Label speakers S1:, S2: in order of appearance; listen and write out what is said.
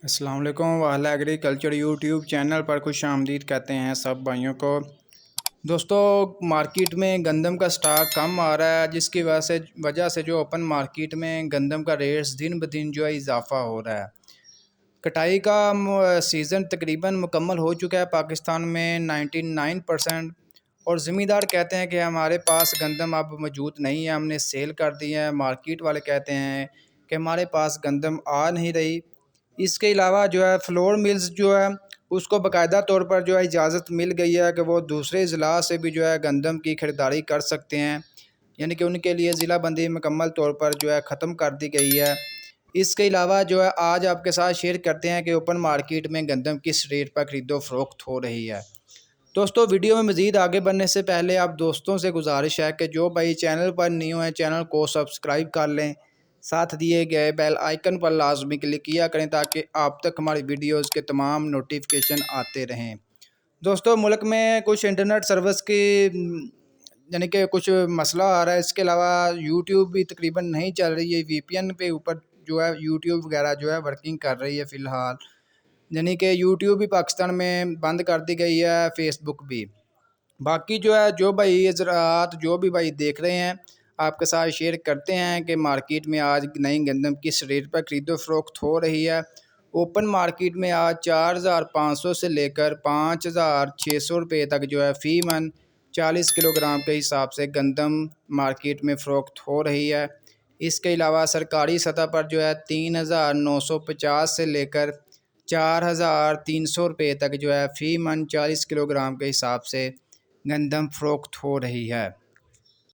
S1: अस्सलाम वालेकुम। वाला एग्रीकल्चर यूट्यूब चैनल पर खुश आमदीद कहते हैं सब भाइयों को। दोस्तों, मार्केट में गंदम का स्टॉक कम आ रहा है, जिसकी वजह से जो ओपन मार्केट में गंदम का रेट्स दिन ब दिन जो है इजाफा हो रहा है। कटाई का सीज़न तकरीबन मुकम्मल हो चुका है पाकिस्तान में 99%। और ज़मींदार कहते हैं कि हमारे पास गंदम अब मौजूद नहीं है, हमने सेल कर दी है। मार्केट वाले कहते हैं कि हमारे पास गंदम आ नहीं रही। इसके अलावा जो है फ्लोर मिल्स जो है उसको बाकायदा तौर पर जो है इजाज़त मिल गई है कि वो दूसरे ज़िला से भी जो है गंदम की ख़रीदारी कर सकते हैं, यानी कि उनके लिए ज़िला बंदी मुकम्मल तौर पर जो है ख़त्म कर दी गई है। इसके अलावा जो है आज आपके साथ शेयर करते हैं कि ओपन मार्केट में गंदम किस रेट पर ख़रीदो फ़रोख्त हो रही है। दोस्तों, वीडियो में मज़ीद आगे बढ़ने से पहले आप दोस्तों से गुजारिश है कि जो भाई चैनल पर न्यू है चैनल को सब्सक्राइब कर लें, साथ दिए गए बेल आइकन पर लाजमी क्लिक किया करें ताकि आप तक हमारी वीडियोस के तमाम नोटिफिकेशन आते रहें। दोस्तों, मुल्क में कुछ इंटरनेट सर्विस की यानी कि कुछ मसला आ रहा है। इसके अलावा यूट्यूब भी तकरीबन नहीं चल रही है। वीपीएन पे ऊपर जो है यूट्यूब वगैरह जो है वर्किंग कर रही है फ़िलहाल, यानी कि यूट्यूब भी पाकिस्तान में बंद कर दी गई है, फ़ेसबुक भी। बाकी जो है जो भाई ज़रात जो भी भाई देख रहे हैं आपके साथ शेयर करते हैं कि मार्केट में आज नई गंदम किस रेट पर ख़रीदो फ़रोख्त हो रही है। ओपन मार्केट में आज 4,500 से लेकर 5,600 रुपये तक जो है फ़ी मन 40 किलोग्राम के हिसाब से गंदम मार्केट में फ़रोख्त हो रही है। इसके अलावा सरकारी सतह पर जो है 3,950 से लेकर 4,300 रुपये तक जो है फ़ी मन 40 किलोग्राम के हिसाब से गंदम फ़रोख्त हो रही है।